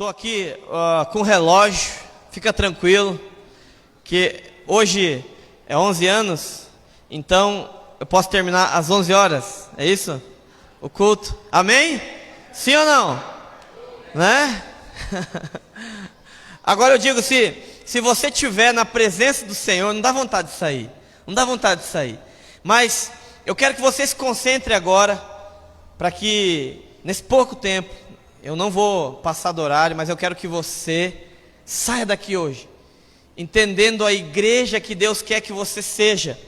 Estou aqui com o relógio, fica tranquilo, que hoje é 11 anos, então eu posso terminar às 11 horas, é isso? O culto, amém? Sim ou não? Né? Agora eu digo, se você estiver na presença do Senhor, não dá vontade de sair, não dá vontade de sair, mas eu quero que você se concentre agora, para que nesse pouco tempo, eu não vou passar do horário, mas eu quero que você saia daqui hoje, entendendo a igreja que Deus quer que você seja,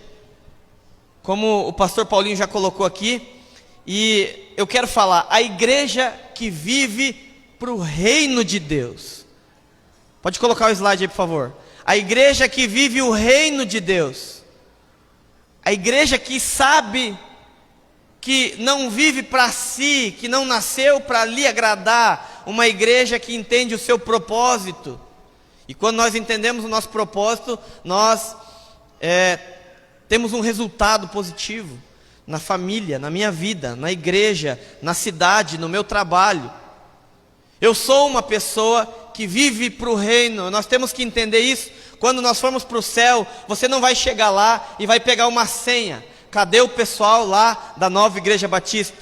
como o pastor Paulinho já colocou aqui, e eu quero falar, a igreja que vive para o reino de Deus. Pode colocar o slide aí, por favor. A igreja que vive o reino de Deus, a igreja que sabe que não vive para si, que não nasceu para lhe agradar, uma igreja que entende o seu propósito. E quando nós entendemos o nosso propósito, nós temos um resultado positivo na família, na minha vida, na igreja, na cidade, no meu trabalho. Eu sou uma pessoa que vive para o reino. Nós temos que entender isso. Quando nós formos para o céu, você não vai chegar lá e vai pegar uma senha. Cadê o pessoal lá da Nova Igreja Batista?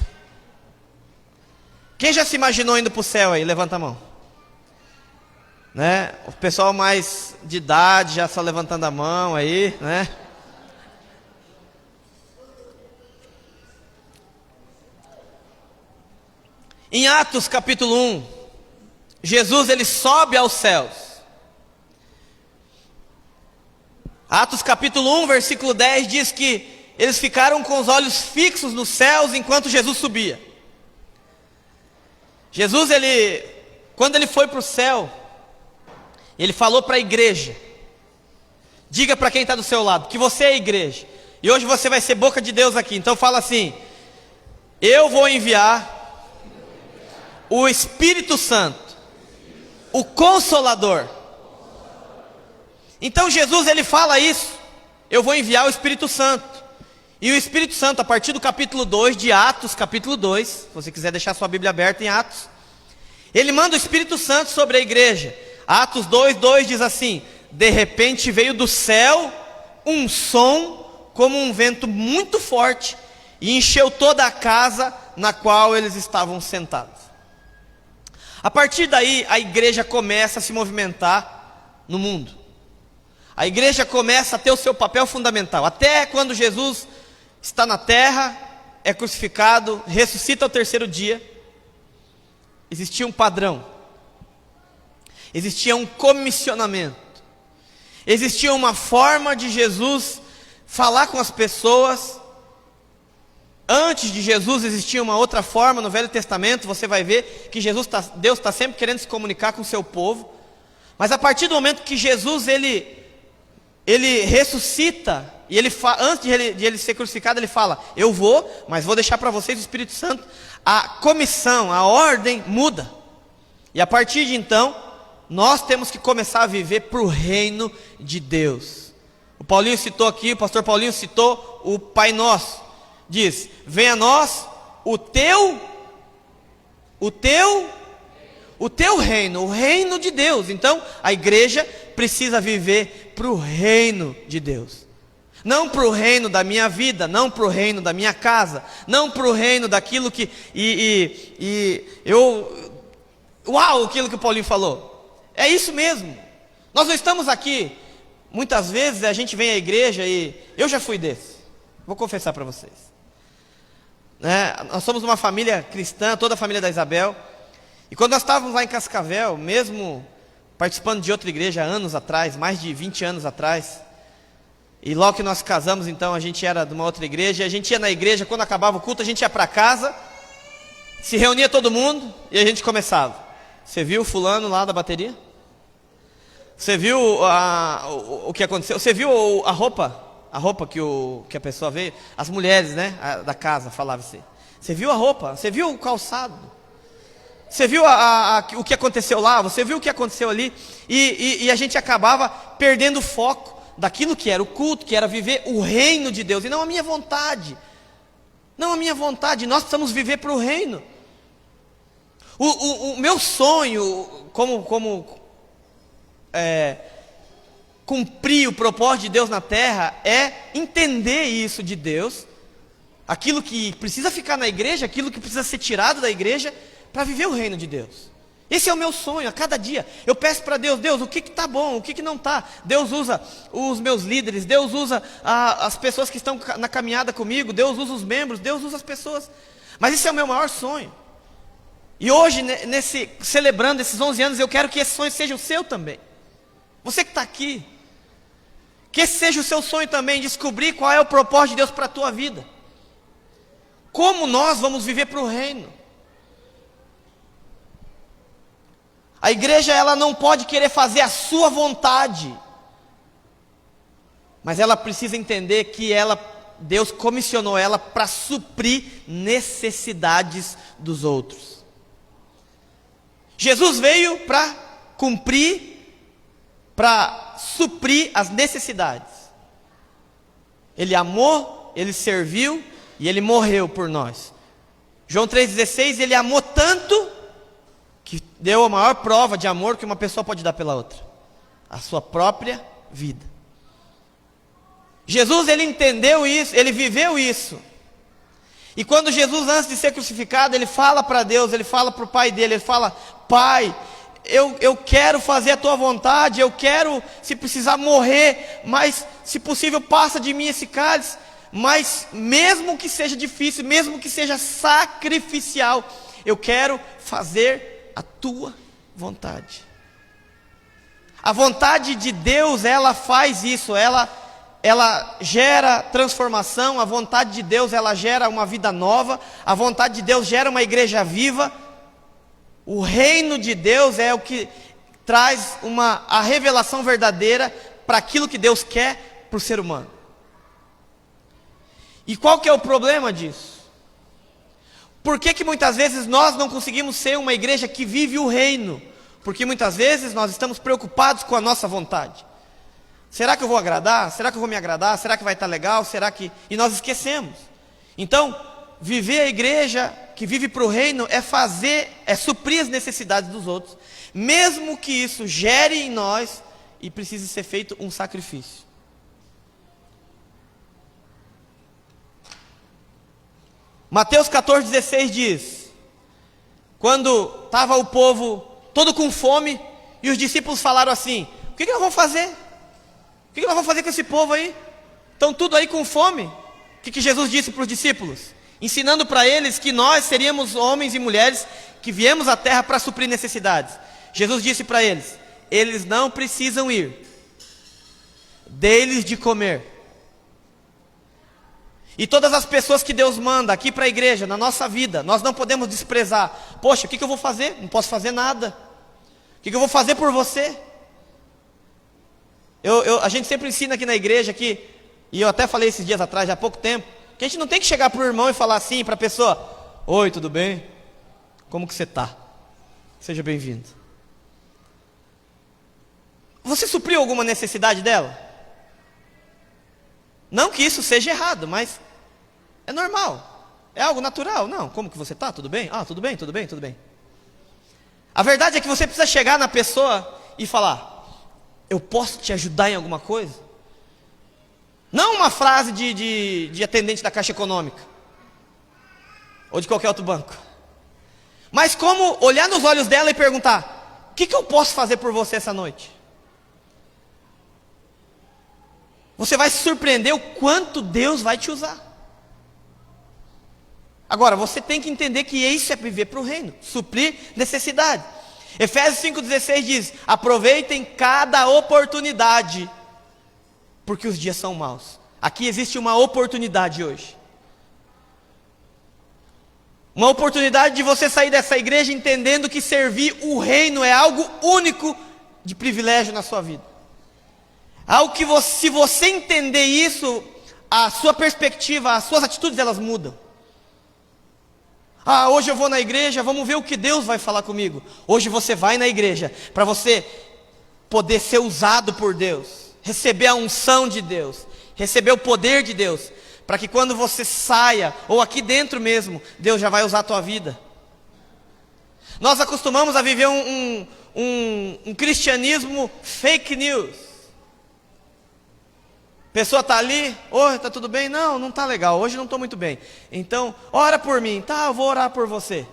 Quem já se imaginou indo para o céu aí? Levanta a mão. Né? O pessoal mais de idade já só levantando a mão aí, né? Em Atos capítulo 1, Jesus ele sobe aos céus. Atos capítulo 1, versículo 10 diz que eles ficaram com os olhos fixos nos céus enquanto Jesus subia. Jesus, quando ele foi para o céu, ele falou para a igreja, diga para quem está do seu lado, que você é a igreja, e hoje você vai ser boca de Deus aqui, então fala assim, eu vou enviar o Espírito Santo, o Consolador. Então Jesus ele fala isso, eu vou enviar o Espírito Santo. E o Espírito Santo, a partir do capítulo 2 de Atos, capítulo 2, se você quiser deixar sua Bíblia aberta em Atos, ele manda o Espírito Santo sobre a igreja. Atos 2:2 diz assim, de repente veio do céu um som como um vento muito forte e encheu toda a casa na qual eles estavam sentados. A partir daí, a igreja começa a se movimentar no mundo. A igreja começa a ter o seu papel fundamental. Até quando Jesus está na terra, é crucificado, ressuscita ao terceiro dia, existia um padrão, existia um comissionamento, existia uma forma de Jesus falar com as pessoas. Antes de Jesus existia uma outra forma. No Velho Testamento você vai ver que Deus está sempre querendo se comunicar com o seu povo, mas a partir do momento que Jesus ele ressuscita, e antes de ele ser crucificado, ele fala, eu vou, mas vou deixar para vocês o Espírito Santo. A comissão, a ordem muda, e a partir de então, nós temos que começar a viver para o reino de Deus. O Paulinho citou aqui, o pastor Paulinho citou o Pai Nosso, diz, venha a nós o teu reino, o reino de Deus. Então, a igreja precisa viver para o reino de Deus. Não para o reino da minha vida, não para o reino da minha casa, não para o reino daquilo que... aquilo que o Paulinho falou. É isso mesmo. Nós não estamos aqui, muitas vezes a gente vem à igreja e... Eu já fui desse, vou confessar para vocês. Nós somos uma família cristã, toda a família da Isabel. E quando nós estávamos lá em Cascavel, mesmo participando de outra igreja anos atrás, mais de 20 anos atrás, e logo que nós casamos, então, a gente era de uma outra igreja, e a gente ia na igreja, quando acabava o culto, a gente ia para casa, se reunia todo mundo, e a gente começava. Você viu o fulano lá da bateria? Você viu o que aconteceu? Você viu a roupa que a pessoa veio? As mulheres, né, da casa, falavam assim. Você viu a roupa? Você viu o calçado? Você viu o que aconteceu lá? Você viu o que aconteceu ali? E a gente acabava perdendo o foco daquilo que era o culto, que era viver o reino de Deus, e não a minha vontade. Não a minha vontade, nós precisamos viver para o reino. O meu sonho, cumprir o propósito de Deus na terra é entender isso de Deus, aquilo que precisa ficar na igreja, aquilo que precisa ser tirado da igreja, para viver o reino de Deus. Esse é o meu sonho, a cada dia eu peço para Deus, Deus, o que está bom, o que não está. Deus usa os meus líderes, Deus usa as pessoas que estão na caminhada comigo, Deus usa os membros, Deus usa as pessoas. Mas esse é o meu maior sonho. E hoje, celebrando esses 11 anos, eu quero que esse sonho seja o seu também. Você que está aqui, que esse seja o seu sonho também, descobrir qual é o propósito de Deus para a tua vida. Como nós vamos viver para o reino. A igreja, ela não pode querer fazer a sua vontade, mas ela precisa entender que Deus comissionou ela para suprir necessidades dos outros. Jesus veio para suprir as necessidades. Ele amou, ele serviu e ele morreu por nós. João 3,16, ele amou tanto que deu a maior prova de amor que uma pessoa pode dar pela outra, a sua própria vida. Jesus, ele entendeu isso, ele viveu isso. E quando Jesus, antes de ser crucificado, ele fala para Deus, ele fala para o Pai dele, ele fala: Pai, eu quero fazer a tua vontade, eu quero, se precisar, morrer, mas se possível passa de mim esse cálice, mas mesmo que seja difícil, mesmo que seja sacrificial, eu quero fazer a tua vontade. A vontade de Deus, ela faz isso, ela gera transformação. A vontade de Deus, ela gera uma vida nova. A vontade de Deus gera uma igreja viva. O reino de Deus é o que traz a revelação verdadeira para aquilo que Deus quer para o ser humano. E qual que é o problema disso? Por que muitas vezes nós não conseguimos ser uma igreja que vive o reino? Porque muitas vezes nós estamos preocupados com a nossa vontade. Será que eu vou agradar? Será que eu vou me agradar? Será que vai estar legal? E nós esquecemos. Então, viver a igreja que vive para o reino é suprir as necessidades dos outros, mesmo que isso gere em nós e precise ser feito um sacrifício. Mateus 14,16 diz: quando estava o povo todo com fome, e os discípulos falaram assim: o que nós vamos fazer? O que nós vamos fazer com esse povo aí? Estão tudo aí com fome. O que Jesus disse para os discípulos? Ensinando para eles que nós seríamos homens e mulheres que viemos à terra para suprir necessidades. Jesus disse para eles: eles não precisam ir, dê-lhes de comer. E todas as pessoas que Deus manda aqui para a igreja, na nossa vida, nós não podemos desprezar. Poxa, o que eu vou fazer? Não posso fazer nada. O que eu vou fazer por você? A gente sempre ensina aqui na igreja que, e eu até falei esses dias atrás, há pouco tempo, que a gente não tem que chegar para o irmão e falar assim para a pessoa: oi, tudo bem? Como que você está? Seja bem-vindo. Você supriu alguma necessidade dela? Não que isso seja errado, mas é normal, é algo natural. Não, como que você está? Tudo bem? Ah, tudo bem, tudo bem, tudo bem. A verdade é que você precisa chegar na pessoa e falar: eu posso te ajudar em alguma coisa? Não uma frase de atendente da Caixa Econômica ou de qualquer outro banco, mas como olhar nos olhos dela e perguntar: o que eu posso fazer por você essa noite? Você vai se surpreender o quanto Deus vai te usar. Agora, você tem que entender que isso é viver para o reino, suprir necessidade. Efésios 5,16 diz: aproveitem cada oportunidade, porque os dias são maus. Aqui existe uma oportunidade hoje. Uma oportunidade de você sair dessa igreja entendendo que servir o reino é algo único de privilégio na sua vida. Algo que se você entender isso, a sua perspectiva, as suas atitudes, elas mudam. Ah, hoje eu vou na igreja, vamos ver o que Deus vai falar comigo. Hoje você vai na igreja para você poder ser usado por Deus, receber a unção de Deus, receber o poder de Deus, para que quando você saia, ou aqui dentro mesmo, Deus já vai usar a tua vida. Nós acostumamos a viver um cristianismo fake news. A pessoa está ali, oi, está tudo bem? Não, não está legal, hoje não estou muito bem. Então, ora por mim, tá, eu vou orar por você.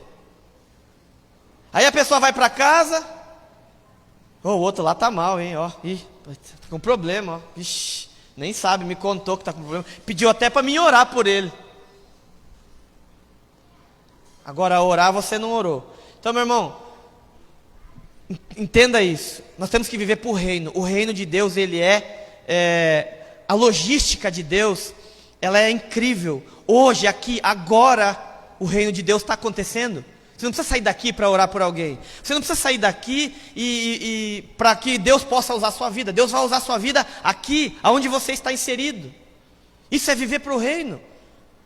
Aí a pessoa vai para casa, o outro lá está mal, hein, ó, ih, tá com problema, ó, ixi, nem sabe, me contou que está com problema, pediu até para mim orar por ele. Agora orar você não orou. Então, meu irmão, entenda isso, nós temos que viver para o reino de Deus, ele a logística de Deus, ela é incrível. Hoje, aqui, agora, o reino de Deus está acontecendo. Você não precisa sair daqui para orar por alguém. Você não precisa sair daqui para que Deus possa usar a sua vida. Deus vai usar a sua vida aqui, aonde você está inserido. Isso é viver para o reino.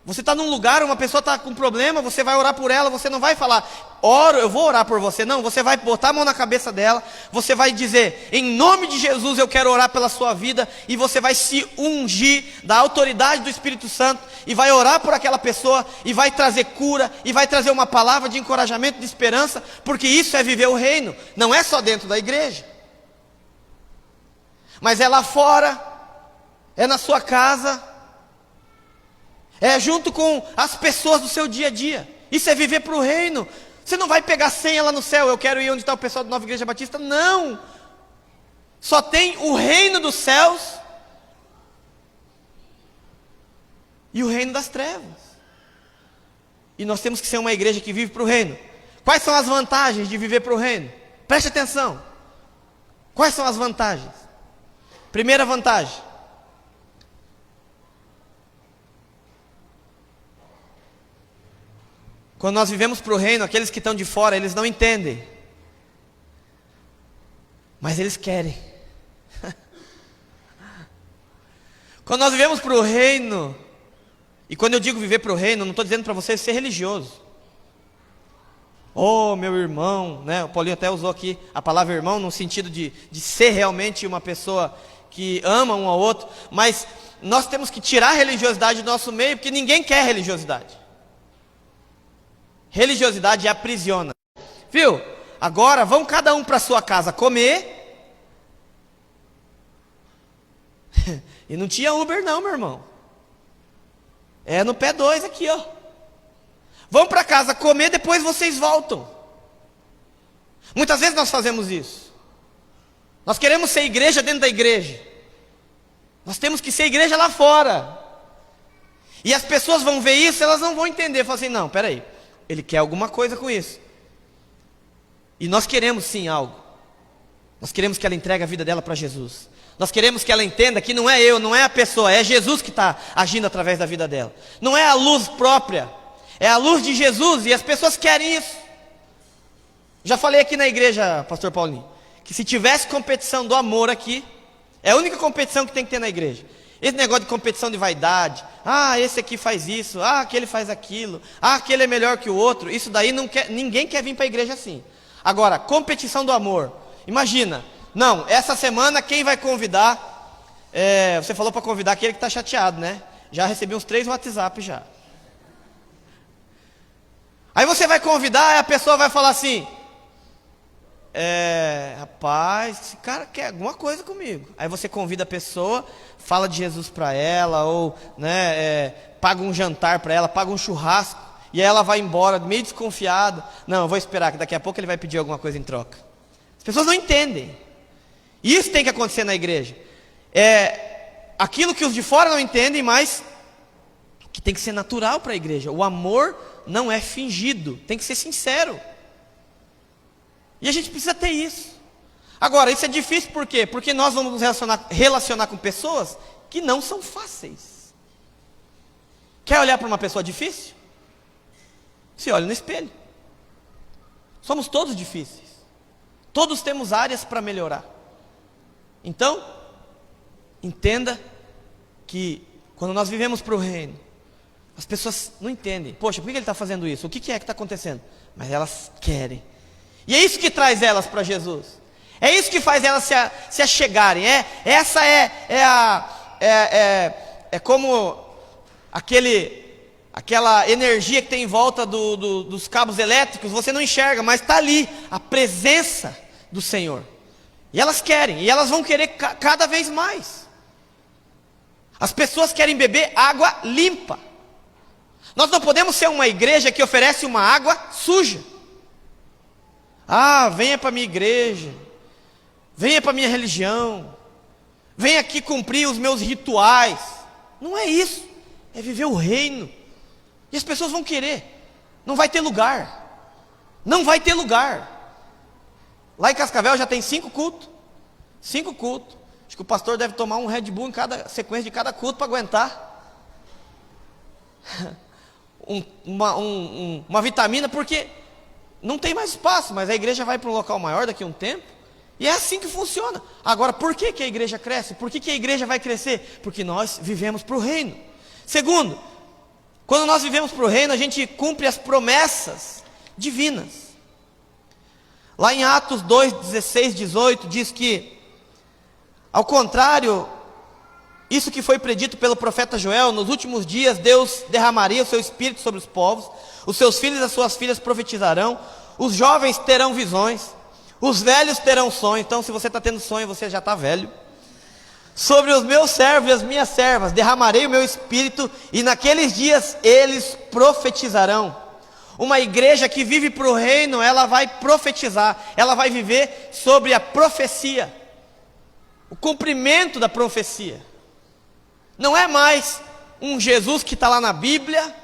Você está num lugar, uma pessoa está com problema, você vai orar por ela, você não vai falar, eu vou orar por você, não, você vai botar a mão na cabeça dela, você vai dizer, em nome de Jesus eu quero orar pela sua vida, e você vai se ungir da autoridade do Espírito Santo, e vai orar por aquela pessoa, e vai trazer cura, e vai trazer uma palavra de encorajamento, de esperança, porque isso é viver o reino, não é só dentro da igreja, mas é lá fora, é na sua casa, é junto com as pessoas do seu dia a dia. Isso é viver para o reino. Você não vai pegar senha lá no céu, eu quero ir onde está o pessoal da Nova Igreja Batista. Não. Só tem o reino dos céus e o reino das trevas. E nós temos que ser uma igreja que vive para o reino. Quais são as vantagens de viver para o reino? Preste atenção. Quais são as vantagens? Primeira vantagem. Quando nós vivemos para o reino, aqueles que estão de fora, eles não entendem. Mas eles querem. Quando nós vivemos para o reino, e quando eu digo viver para o reino, não estou dizendo para você ser religioso. Oh, meu irmão, né? O Paulinho até usou aqui a palavra irmão, no sentido de ser realmente uma pessoa que ama um ao outro. Mas nós temos que tirar a religiosidade do nosso meio, porque ninguém quer religiosidade. Religiosidade aprisiona. Viu? Agora vão cada um para sua casa comer. E não tinha Uber não, meu irmão. É no pé 2 aqui, ó. Vão para casa comer, depois vocês voltam. Muitas vezes nós fazemos isso. Nós queremos ser igreja dentro da igreja. Nós temos que ser igreja lá fora. E as pessoas vão ver isso, elas não vão entender. Falam assim, não, peraí. Ele quer alguma coisa com isso. E nós queremos sim algo. Nós queremos que ela entregue a vida dela para Jesus. Nós queremos que ela entenda que não é eu, não é a pessoa, é Jesus que está agindo através da vida dela. Não é a luz própria, é a luz de Jesus, e as pessoas querem isso. Já falei aqui na igreja, pastor Paulinho, que se tivesse competição do amor aqui, é a única competição que tem que ter na igreja. Esse negócio de competição de vaidade, esse aqui faz isso, aquele faz aquilo, aquele é melhor que o outro, isso daí ninguém quer vir para a igreja assim. Agora, competição do amor, imagina, não, essa semana quem vai convidar, você falou para convidar aquele que está chateado, né? Já recebi uns 3 WhatsApp já. Aí você vai convidar, e a pessoa vai falar assim, rapaz, esse cara quer alguma coisa comigo. Aí você convida a pessoa, fala de Jesus para ela, ou paga um jantar para ela, paga um churrasco, e aí ela vai embora meio desconfiada. Não, eu vou esperar que daqui a pouco ele vai pedir alguma coisa em troca. As pessoas não entendem. Isso tem que acontecer na igreja. Aquilo que os de fora não entendem, mas que tem que ser natural para a igreja. O amor não é fingido, tem que ser sincero. E a gente precisa ter isso. Agora, isso é difícil por quê? Porque nós vamos nos relacionar com pessoas que não são fáceis. Quer olhar para uma pessoa difícil? Se olha no espelho. Somos todos difíceis. Todos temos áreas para melhorar. Então, entenda que quando nós vivemos para o reino, as pessoas não entendem. Poxa, por que ele está fazendo isso? O que é que está acontecendo? Mas elas querem. E é isso que traz elas para Jesus. É isso que faz elas se achegarem. Essa é como aquela energia que tem em volta dos cabos elétricos. Você não enxerga, mas está ali. A presença do Senhor. E elas querem, e elas vão querer cada vez mais. As pessoas querem beber água limpa. Nós não podemos ser uma igreja que oferece uma água suja. Ah, venha para a minha igreja, venha para a minha religião, venha aqui cumprir os meus rituais. Não é isso, é viver o reino. E as pessoas vão querer, não vai ter lugar, não vai ter lugar. Lá em Cascavel já tem 5 cultos, 5 cultos. Acho que o pastor deve tomar um Red Bull em cada sequência de cada culto para aguentar. Uma vitamina, porque não tem mais espaço, mas a igreja vai para um local maior daqui a um tempo, e é assim que funciona. Agora, por que a igreja cresce? Por que a igreja vai crescer? Porque nós vivemos para o reino. Segundo, quando nós vivemos para o reino, a gente cumpre as promessas divinas. Lá em Atos 2, 16, 18, diz que, ao contrário, isso que foi predito pelo profeta Joel, nos últimos dias Deus derramaria o seu espírito sobre os povos, os seus filhos e as suas filhas profetizarão, os jovens terão visões, os velhos terão sonhos. Então, se você está tendo sonho, você já está velho. Sobre os meus servos e as minhas servas derramarei o meu espírito, e naqueles dias eles profetizarão. Uma igreja que vive para o reino, ela vai profetizar, ela vai viver sobre a profecia, o cumprimento da profecia. Não é mais um Jesus que está lá na Bíblia,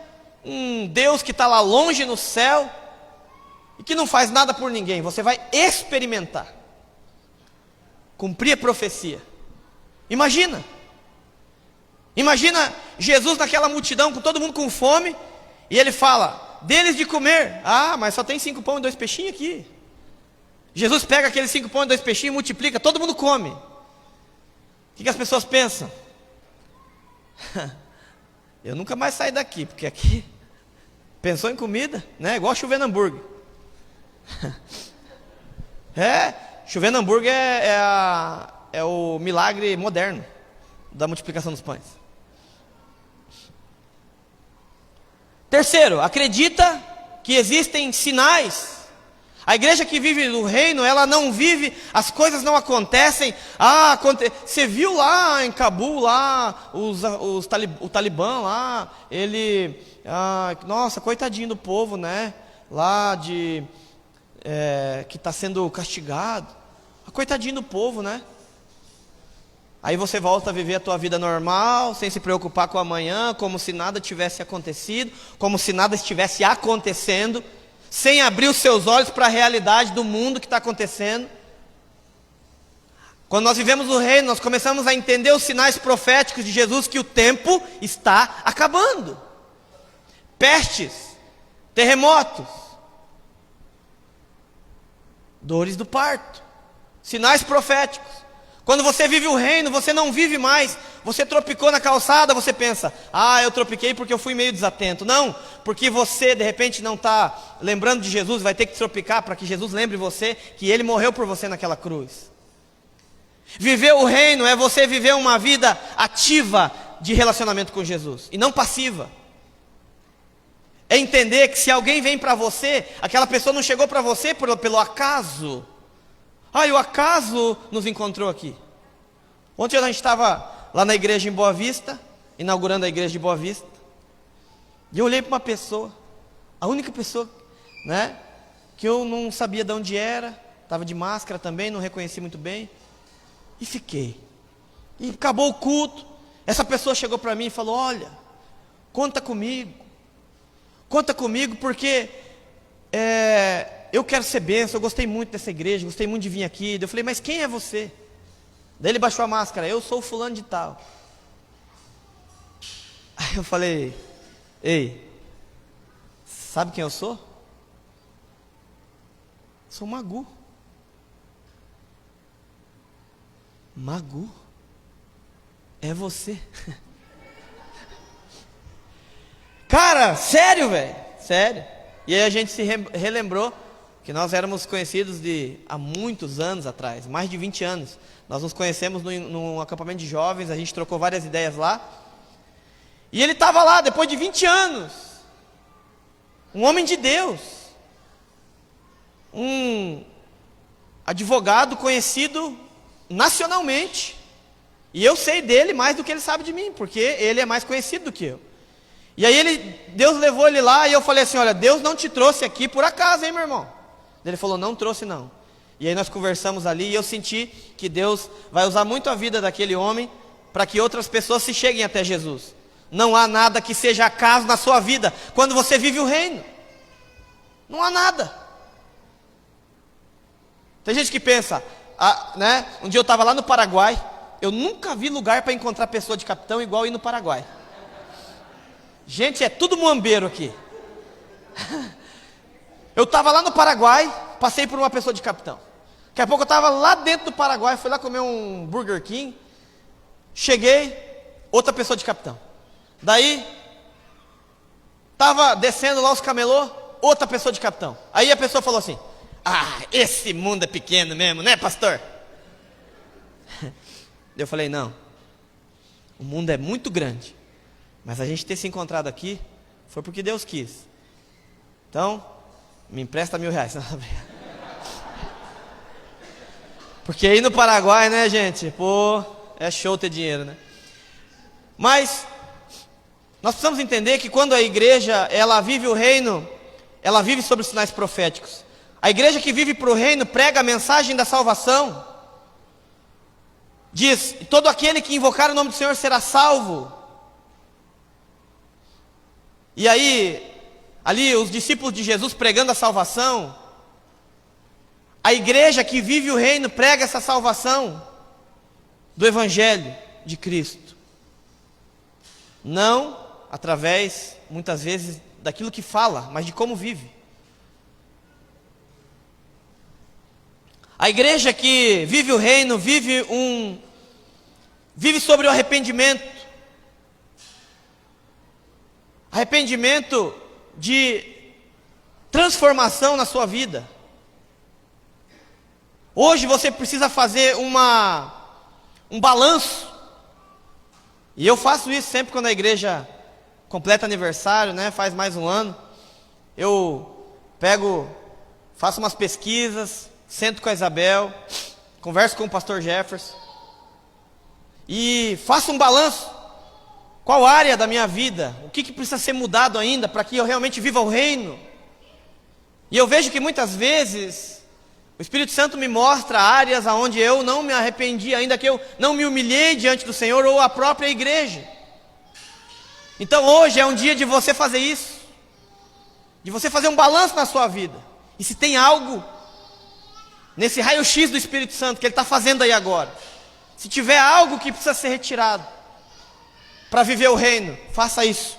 um Deus que está lá longe no céu, e que não faz nada por ninguém. Você vai experimentar, cumprir a profecia. Imagina Jesus naquela multidão, com todo mundo com fome, e ele fala, deles de comer. Ah, mas só tem 5 pão e 2 peixinhos aqui. Jesus pega aqueles 5 pão e 2 peixinhos e multiplica, todo mundo come. O que as pessoas pensam? Eu nunca mais saio daqui, porque aqui, pensou em comida, né? Igual chovendo hambúrguer. Chovendo hambúrguer é o milagre moderno da multiplicação dos pães. Terceiro, acredita que existem sinais. A igreja que vive no reino, ela não vive, as coisas não acontecem. Você viu lá em Cabul, lá, o Talibã lá, ele, nossa, coitadinho do povo, né, lá que está sendo castigado, coitadinho do povo, né. Aí você volta a viver a tua vida normal, sem se preocupar com o amanhã, como se nada tivesse acontecido, como se nada estivesse acontecendo, sem abrir os seus olhos para a realidade do mundo que está acontecendo. Quando nós vivemos no reino, nós começamos a entender os sinais proféticos de Jesus, que o tempo está acabando. Pestes, terremotos, dores do parto, sinais proféticos. Quando você vive o reino, você não vive mais. Você tropicou na calçada, você pensa, eu tropiquei porque eu fui meio desatento. Não, porque você de repente não está lembrando de Jesus, vai ter que tropicar para que Jesus lembre você que Ele morreu por você naquela cruz. Viver o reino é você viver uma vida ativa de relacionamento com Jesus, e não passiva. É entender que se alguém vem para você, aquela pessoa não chegou para você pelo acaso. O acaso nos encontrou aqui. Ontem a gente estava lá na igreja em Boa Vista, inaugurando a igreja de Boa Vista, e eu olhei para uma pessoa, a única pessoa, né, que eu não sabia de onde era, estava de máscara também, não reconheci muito bem, e fiquei. E acabou o culto, essa pessoa chegou para mim e falou, olha, conta comigo porque eu quero ser bênção, eu gostei muito dessa igreja, gostei muito de vir aqui. Eu falei, mas quem é você? Daí ele baixou a máscara, eu sou o fulano de tal. Aí eu falei, ei, sabe quem eu sou? Sou Magu. Magu? É você? Cara, sério, velho, sério. E aí a gente se relembrou que nós éramos conhecidos há muitos anos atrás, mais de 20 anos. Nós nos conhecemos num acampamento de jovens, a gente trocou várias ideias lá. E ele estava lá, depois de 20 anos. Um homem de Deus. advogado conhecido nacionalmente. E eu sei dele mais do que ele sabe de mim, porque ele é mais conhecido do que eu. E aí Deus levou ele lá e eu falei assim, olha, Deus não te trouxe aqui por acaso, hein, meu irmão? Ele falou, não trouxe não. E aí nós conversamos ali e eu senti que Deus vai usar muito a vida daquele homem para que outras pessoas se cheguem até Jesus. Não há nada que seja acaso na sua vida quando você vive o reino. Não há nada. Tem gente que pensa, né? Um dia eu estava lá no Paraguai, eu nunca vi lugar para encontrar pessoa de capitão igual ir no Paraguai. Gente, é tudo muambeiro aqui. Eu estava lá no Paraguai, passei por uma pessoa de capitão. Daqui a pouco eu estava lá dentro do Paraguai, fui lá comer um Burger King. Cheguei, outra pessoa de capitão. Daí, estava descendo lá os camelô, outra pessoa de capitão. Aí a pessoa falou assim, esse mundo é pequeno mesmo, né, pastor? Eu falei, não, o mundo é muito grande, mas a gente ter se encontrado aqui, foi porque Deus quis. Então, me empresta R$1.000. Não, porque aí no Paraguai, né, gente, pô, é show ter dinheiro, né? Mas nós precisamos entender que quando a igreja, ela vive o reino, ela vive sobre os sinais proféticos. A igreja que vive para o reino prega a mensagem da salvação. Diz, todo aquele que invocar o nome do Senhor será salvo. E aí, ali os discípulos de Jesus pregando a salvação. A igreja que vive o reino prega essa salvação do Evangelho de Cristo. Não através, muitas vezes, daquilo que fala, mas de como vive. A igreja que vive o reino, vive sobre o arrependimento. Arrependimento de transformação na sua vida. Hoje você precisa fazer um balanço. E eu faço isso sempre quando a igreja completa aniversário, né? Faz mais um ano. Eu faço umas pesquisas, sento com a Isabel, converso com o pastor Jefferson e faço um balanço. Qual área da minha vida, o que precisa ser mudado ainda para que eu realmente viva o reino? E eu vejo que muitas vezes o Espírito Santo me mostra áreas onde eu não me arrependi, ainda que eu não me humilhei diante do Senhor ou a própria igreja. Então hoje é um dia de você fazer isso, de você fazer um balanço na sua vida. E se tem algo nesse raio-x do Espírito Santo que Ele está fazendo aí agora, se tiver algo que precisa ser retirado para viver o reino, faça isso.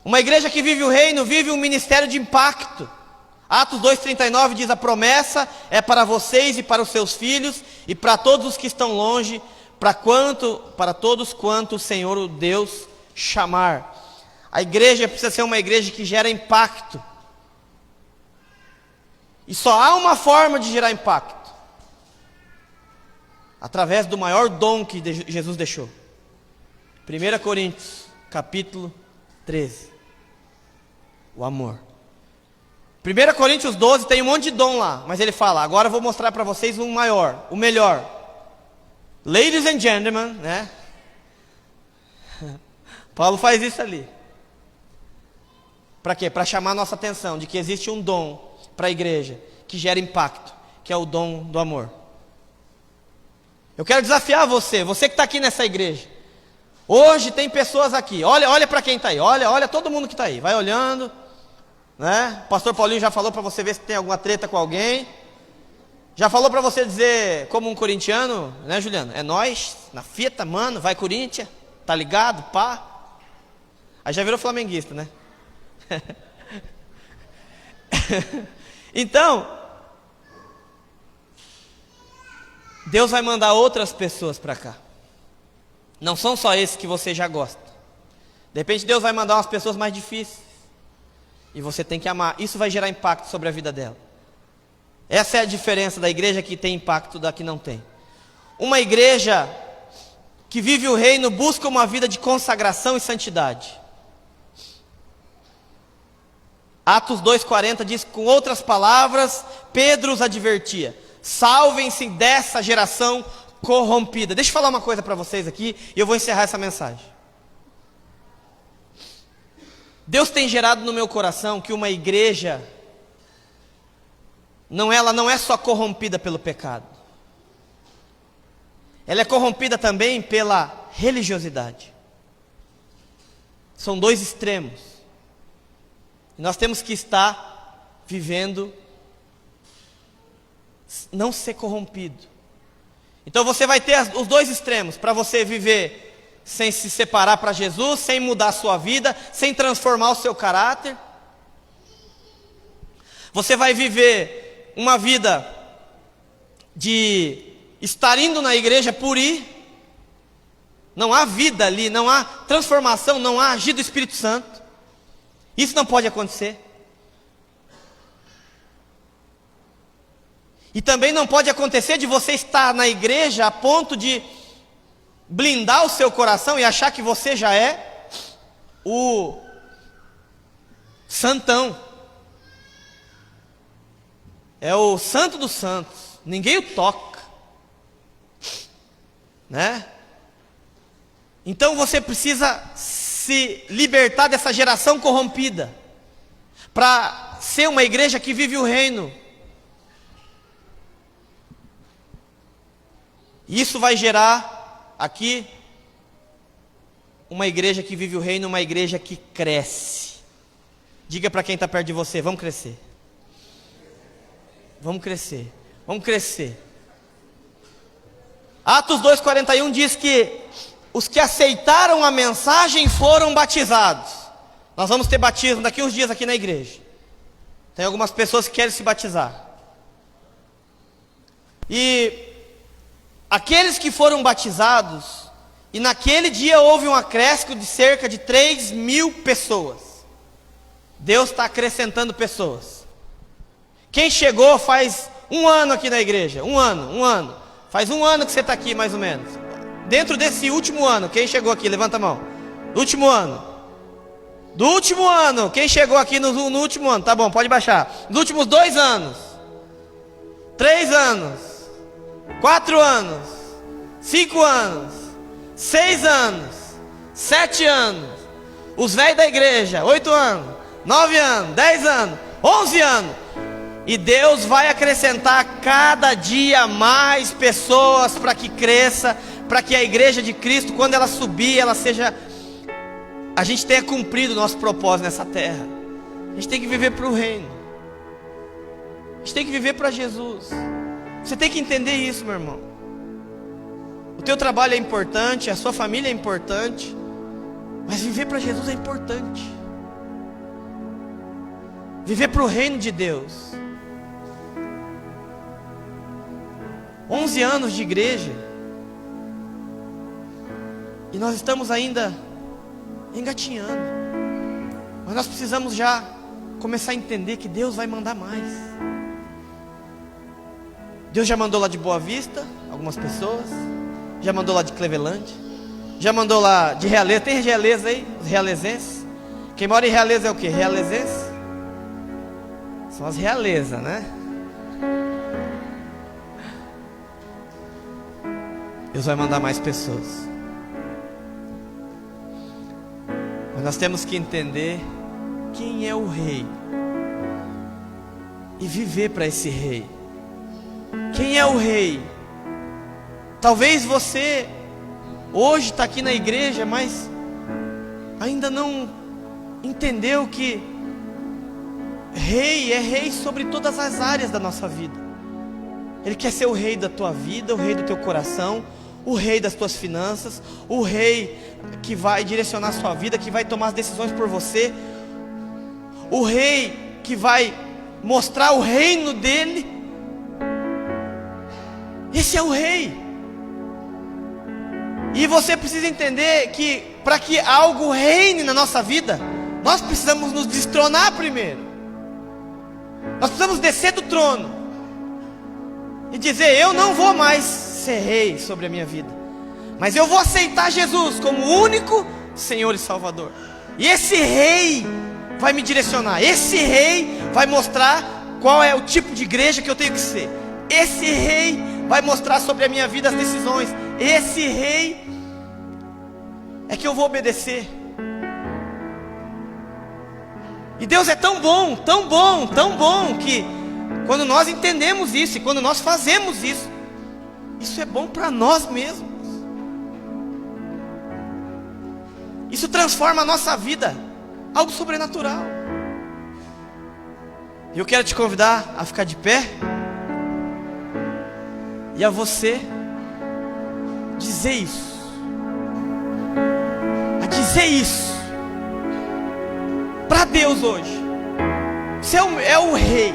Uma igreja que vive o reino, vive um ministério de impacto. Atos 2,39 diz, a promessa é para vocês e para os seus filhos, e para todos os que estão longe, para todos quanto o Senhor, o Deus, chamar. A igreja precisa ser uma igreja que gera impacto. E só há uma forma de gerar impacto. Através do maior dom que Jesus deixou. 1 Coríntios, capítulo 13. O amor. 1 Coríntios 12 tem um monte de dom lá, mas ele fala, agora eu vou mostrar para vocês um maior, o melhor. Ladies and gentlemen, né? Paulo faz isso ali. Para quê? Para chamar a nossa atenção de que existe um dom para a igreja que gera impacto, que é o dom do amor. Eu quero desafiar você que está aqui nessa igreja. Hoje tem pessoas aqui, olha para quem está aí, olha todo mundo que está aí, vai olhando, né? O pastor Paulinho já falou para você ver se tem alguma treta com alguém. Já falou para você dizer, como um corintiano, né, Juliano? É nós, na fita, mano, vai Corinthians, tá ligado, pá. Aí já virou flamenguista, né? Então, Deus vai mandar outras pessoas para cá. Não são só esses que você já gosta. De repente Deus vai mandar umas pessoas mais difíceis. E você tem que amar. Isso vai gerar impacto sobre a vida dela. Essa é a diferença da igreja que tem impacto da que não tem. Uma igreja que vive o reino busca uma vida de consagração e santidade. Atos 2,40 diz: com outras palavras, Pedro os advertia: salvem-se dessa geração corrompida. Deixa eu falar uma coisa para vocês aqui, e eu vou encerrar essa mensagem. Deus tem gerado no meu coração que uma igreja, ela não é só corrompida pelo pecado, ela é corrompida também pela religiosidade. São dois extremos. E nós temos que estar vivendo, não ser corrompido. Então você vai ter os dois extremos, para você viver sem se separar para Jesus, sem mudar a sua vida, sem transformar o seu caráter. Você vai viver uma vida de estar indo na igreja por ir. Não há vida ali, não há transformação, não há agir do Espírito Santo. Isso não pode acontecer. E também não pode acontecer de você estar na igreja a ponto de blindar o seu coração e achar que você já é o santão. É o santo dos santos. Ninguém o toca, né? Então você precisa se libertar dessa geração corrompida, para ser uma igreja que vive o reino. Isso vai gerar aqui uma igreja que vive o reino, uma igreja que cresce. Diga para quem está perto de você: vamos crescer. Vamos crescer. Vamos crescer. Atos 2,41 diz que os que aceitaram a mensagem foram batizados. Nós vamos ter batismo daqui uns dias aqui na igreja. Tem algumas pessoas que querem se batizar. E aqueles que foram batizados, e naquele dia houve um acréscimo de cerca de 3.000 pessoas. Deus está acrescentando pessoas. Quem chegou faz um ano aqui na igreja? Um ano. Faz um ano que você está aqui, mais ou menos. Dentro desse último ano, quem chegou aqui? Levanta a mão. Do último ano. Do último ano. Quem chegou aqui no último ano? Tá bom, pode baixar. Dos últimos 2 anos. 3 anos. 4 anos. 5 anos. 6 anos. 7 anos. Os velhos da igreja. 8 anos. 9 anos. 10 anos. 11 anos. E Deus vai acrescentar cada dia mais pessoas para que cresça, para que a igreja de Cristo, quando ela subir, a gente tenha cumprido o nosso propósito nessa terra. A gente tem que viver para o reino. A gente tem que viver para Jesus. Você tem que entender isso, meu irmão. O teu trabalho é importante, a sua família é importante, mas viver para Jesus é importante. Viver para o reino de Deus. 11 anos de igreja, e nós estamos ainda engatinhando. Mas nós precisamos já começar a entender que Deus vai mandar mais. Deus já mandou lá de Boa Vista algumas pessoas, já mandou lá de Cleveland, já mandou lá de Realeza. Tem Realeza aí? Os realezenses. Quem mora em Realeza é o quê? Realezenses? São as realezas, né? Deus vai mandar mais pessoas. Mas nós temos que entender quem é o rei e viver para esse rei. Quem é o rei? Talvez você hoje está aqui na igreja, mas ainda não entendeu que rei é rei sobre todas as áreas da nossa vida. Ele quer ser o rei da tua vida, o rei do teu coração, o rei das tuas finanças, o rei que vai direcionar a sua vida, que vai tomar as decisões por você, o rei que vai mostrar o reino dele. Esse é o rei. E você precisa entender que para que algo reine na nossa vida, nós precisamos nos destronar primeiro. Nós precisamos descer do trono e dizer: eu não vou mais ser rei sobre a minha vida, mas eu vou aceitar Jesus como o único Senhor e Salvador. E esse rei vai me direcionar. Esse rei vai mostrar qual é o tipo de igreja que eu tenho que ser. Esse rei vai mostrar sobre a minha vida as decisões. Esse rei é que eu vou obedecer. E Deus é tão bom, tão bom, tão bom, que quando nós entendemos isso, e quando nós fazemos isso, isso é bom para nós mesmos. Isso transforma a nossa vida, algo sobrenatural. E eu quero te convidar a ficar de pé, e a você dizer isso, a dizer isso para Deus hoje. Você é o rei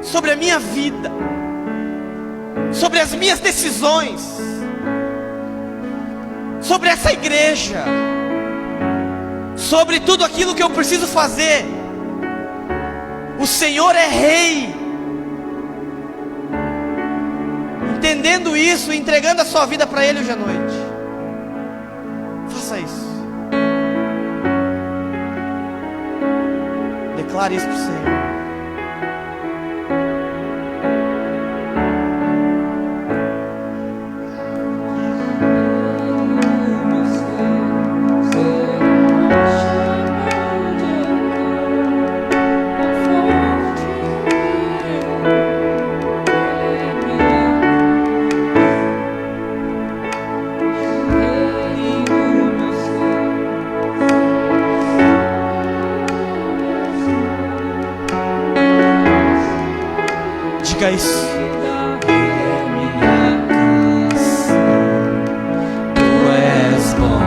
sobre a minha vida, sobre as minhas decisões, sobre essa igreja, sobre tudo aquilo que eu preciso fazer. O Senhor é rei. Entendendo isso, entregando a sua vida para Ele hoje à noite, faça isso. Declare isso para o Senhor. Diga isso. Tu és bom,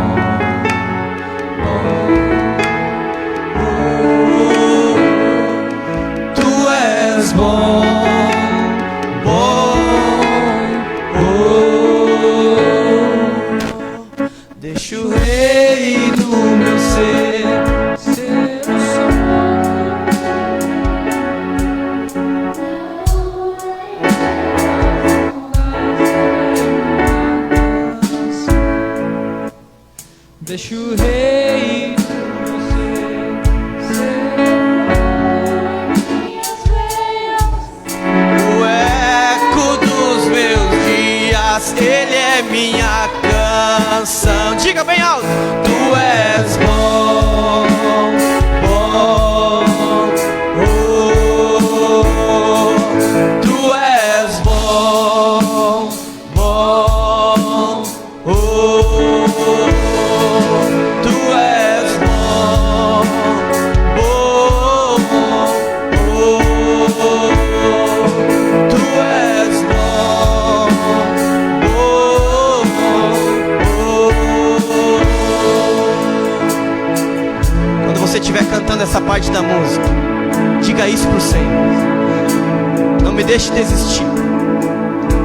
tu és bom, deixa o rei do meu ser o som. Deixa o rei do meu ser o eco dos meus dias. Ele é minha canção. Diga bem alto. Tu és bom, bom, tu és bom, bom, tu és bom, bom, tu és bom, Quando você estiver cantando essa parte da música, diga isso para o Senhor. Não me deixe desistir,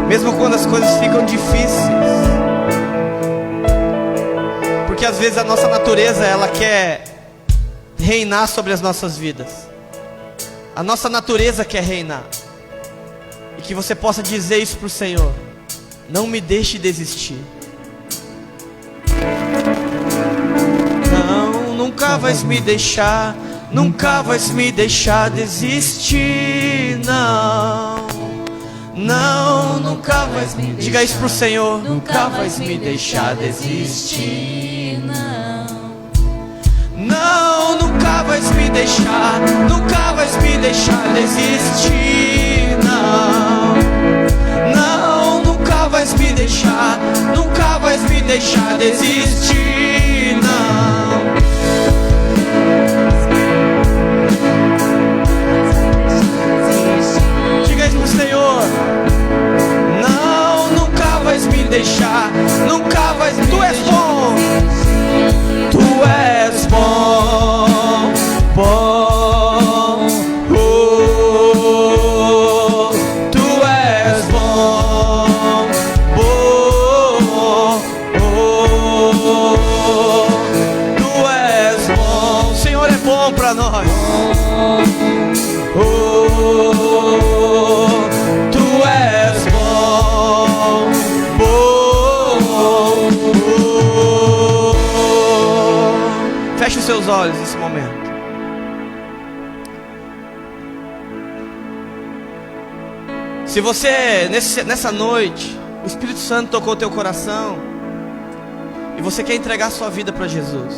mesmo quando as coisas ficam difíceis. Porque às vezes a nossa natureza, ela quer reinar sobre as nossas vidas. A nossa natureza quer reinar. E que você possa dizer isso para o Senhor. Não me deixe desistir. Não, nunca vais me deixar. Nunca vais me deixar desistir. Não, não, nunca vais me deixar. Diga isso para o Senhor. Nunca vais me deixar desistir. Não, nunca vais me deixar. Nunca vais me deixar desistir. Não, não, nunca vais me deixar. Nunca vais me deixar desistir. Não. Diga isso pro Senhor. Não, nunca vais me deixar. Nunca vais. Tu és bom. Tu és bom, bom, tu és bom, bom, tu és bom. O Senhor é bom para nós. Tu és bom, bom. Feche os seus olhos nesse momento. Se você, nessa noite, o Espírito Santo tocou o teu coração e você quer entregar sua vida para Jesus,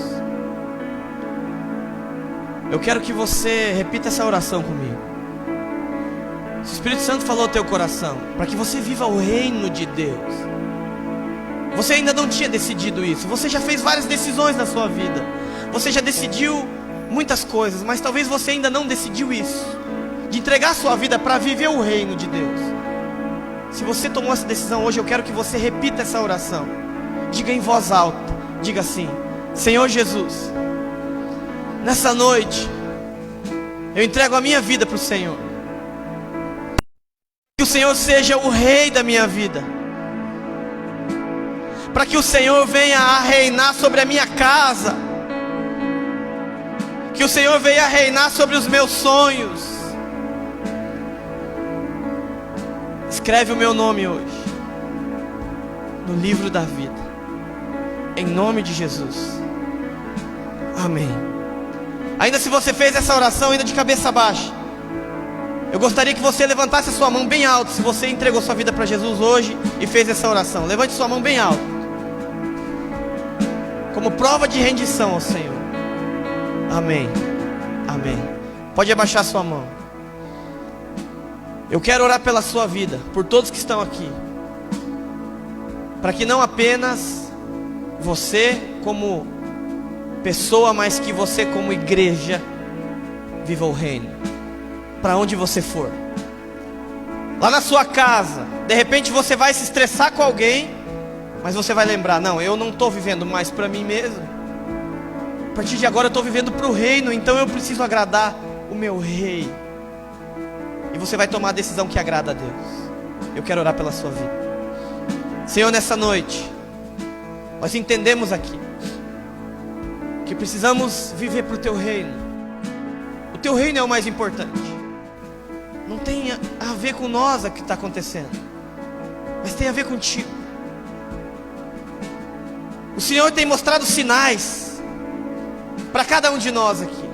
eu quero que você repita essa oração comigo. Se o Espírito Santo falou ao teu coração, para que você viva o reino de Deus, você ainda não tinha decidido isso, você já fez várias decisões na sua vida, você já decidiu muitas coisas, mas talvez você ainda não decidiu isso, de entregar sua vida para viver o reino de Deus. Se você tomou essa decisão hoje, eu quero que você repita essa oração. Diga em voz alta, diga assim: Senhor Jesus, nessa noite eu entrego a minha vida para o Senhor. Que o Senhor seja o rei da minha vida, para que o Senhor venha a reinar sobre a minha casa, que o Senhor venha a reinar sobre os meus sonhos. Escreve o meu nome hoje no livro da vida, em nome de Jesus, amém. Ainda se você fez essa oração ainda de cabeça baixa, eu gostaria que você levantasse a sua mão bem alto. Se você entregou sua vida para Jesus hoje e fez essa oração, levante sua mão bem alto, como prova de rendição ao Senhor. Amém, amém. Pode abaixar sua mão. Eu quero orar pela sua vida, por todos que estão aqui, para que não apenas você como pessoa, mas que você como igreja viva o reino, para onde você for. Lá na sua casa, de repente você vai se estressar com alguém, mas você vai lembrar: não, eu não estou vivendo mais para mim mesmo, a partir de agora eu estou vivendo para o reino, então eu preciso agradar o meu rei. E você vai tomar a decisão que agrada a Deus. Eu quero orar pela sua vida. Senhor, nessa noite nós entendemos aqui que precisamos viver para o teu reino. O teu reino é o mais importante. Não tem a ver com nós o que está acontecendo, mas tem a ver contigo. O Senhor tem mostrado sinais para cada um de nós aqui.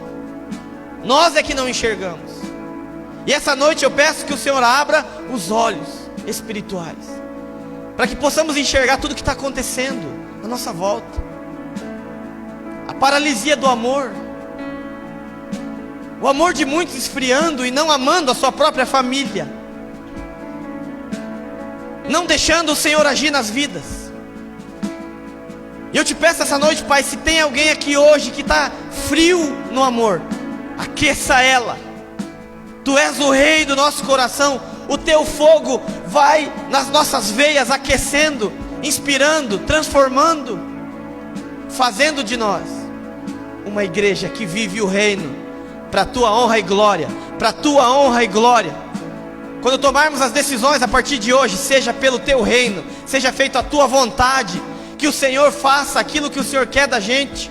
Nós é que não enxergamos. E essa noite eu peço que o Senhor abra os olhos espirituais, para que possamos enxergar tudo que está acontecendo à nossa volta. A paralisia do amor, o amor de muitos esfriando e não amando a sua própria família, não deixando o Senhor agir nas vidas. E eu te peço essa noite, Pai, se tem alguém aqui hoje que está frio no amor, aqueça ela. Tu és o rei do nosso coração, o teu fogo vai nas nossas veias, aquecendo, inspirando, transformando, fazendo de nós uma igreja que vive o reino, para a tua honra e glória, para a tua honra e glória. Quando tomarmos as decisões a partir de hoje, seja pelo teu reino, seja feita a tua vontade, que o Senhor faça aquilo que o Senhor quer da gente,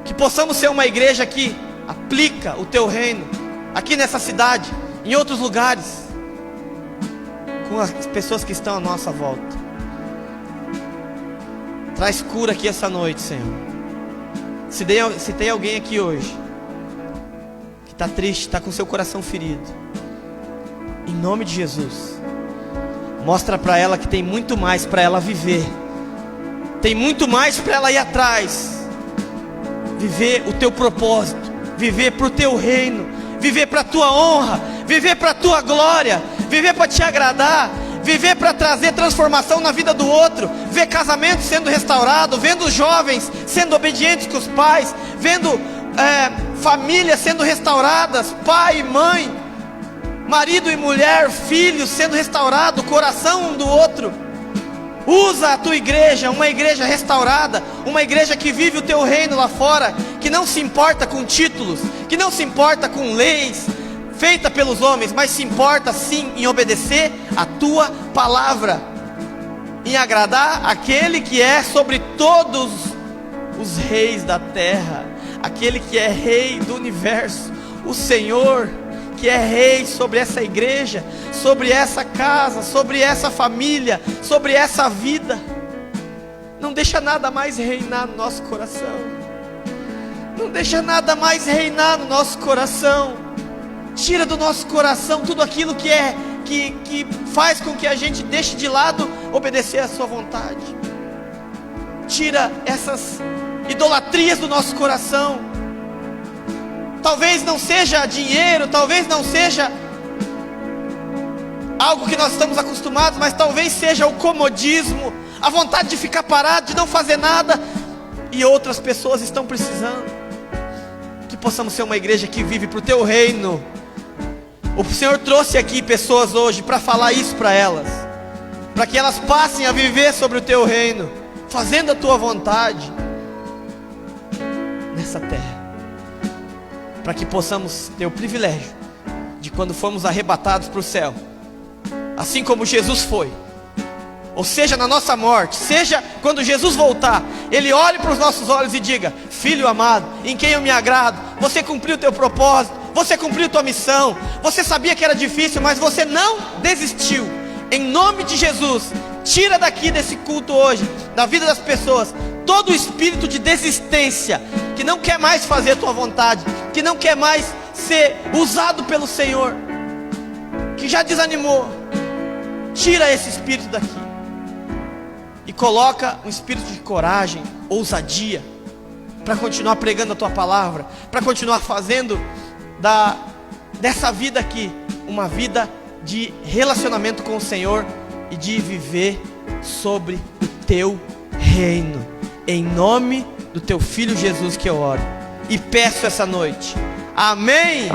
que possamos ser uma igreja que aplica o teu reino, aqui nessa cidade, em outros lugares, com as pessoas que estão à nossa volta. Traz cura aqui essa noite, Senhor. Se tem alguém aqui hoje que está triste, está com seu coração ferido, em nome de Jesus, mostra para ela que tem muito mais para ela viver, tem muito mais para ela ir atrás, viver o teu propósito, viver para o teu reino, viver para a tua honra, viver para a tua glória, viver para te agradar, viver para trazer transformação na vida do outro, ver casamento sendo restaurado, vendo jovens sendo obedientes com os pais, vendo famílias sendo restauradas, pai e mãe, marido e mulher, filhos sendo restaurados, coração um do outro. Usa a tua igreja, uma igreja restaurada, uma igreja que vive o teu reino lá fora, que não se importa com títulos, que não se importa com leis feitas pelos homens, mas se importa sim em obedecer a tua palavra, em agradar aquele que é sobre todos os reis da terra, aquele que é rei do universo, o Senhor que é rei sobre essa igreja, sobre essa casa, sobre essa família, sobre essa vida. Não deixa nada mais reinar no nosso coração, não deixa nada mais reinar no nosso coração. Tira do nosso coração tudo aquilo que que faz com que a gente deixe de lado obedecer a sua vontade. Tira essas idolatrias do nosso coração. Talvez não seja dinheiro, talvez não seja algo que nós estamos acostumados, mas talvez seja o comodismo, a vontade de ficar parado, de não fazer nada, e outras pessoas estão precisando. Que possamos ser uma igreja que vive para o teu reino. O Senhor trouxe aqui pessoas hoje para falar isso para elas, para que elas passem a viver sobre o teu reino, fazendo a tua vontade nessa terra, para que possamos ter o privilégio de, quando formos arrebatados para o céu, assim como Jesus foi, ou seja, na nossa morte, seja quando Jesus voltar, Ele olhe para os nossos olhos e diga: filho amado, em quem eu me agrado, você cumpriu o teu propósito, você cumpriu a tua missão, você sabia que era difícil, mas você não desistiu. Em nome de Jesus, tira daqui desse culto hoje, da vida das pessoas, todo o espírito de desistência, que não quer mais fazer a tua vontade, que não quer mais ser usado pelo Senhor, que já desanimou. Tira esse espírito daqui e coloca um espírito de coragem, ousadia, para continuar pregando a tua palavra, para continuar fazendo dessa vida aqui uma vida de relacionamento com o Senhor e de viver sobre o teu reino. Em nome do teu Filho Jesus que eu oro e peço essa noite. Amém.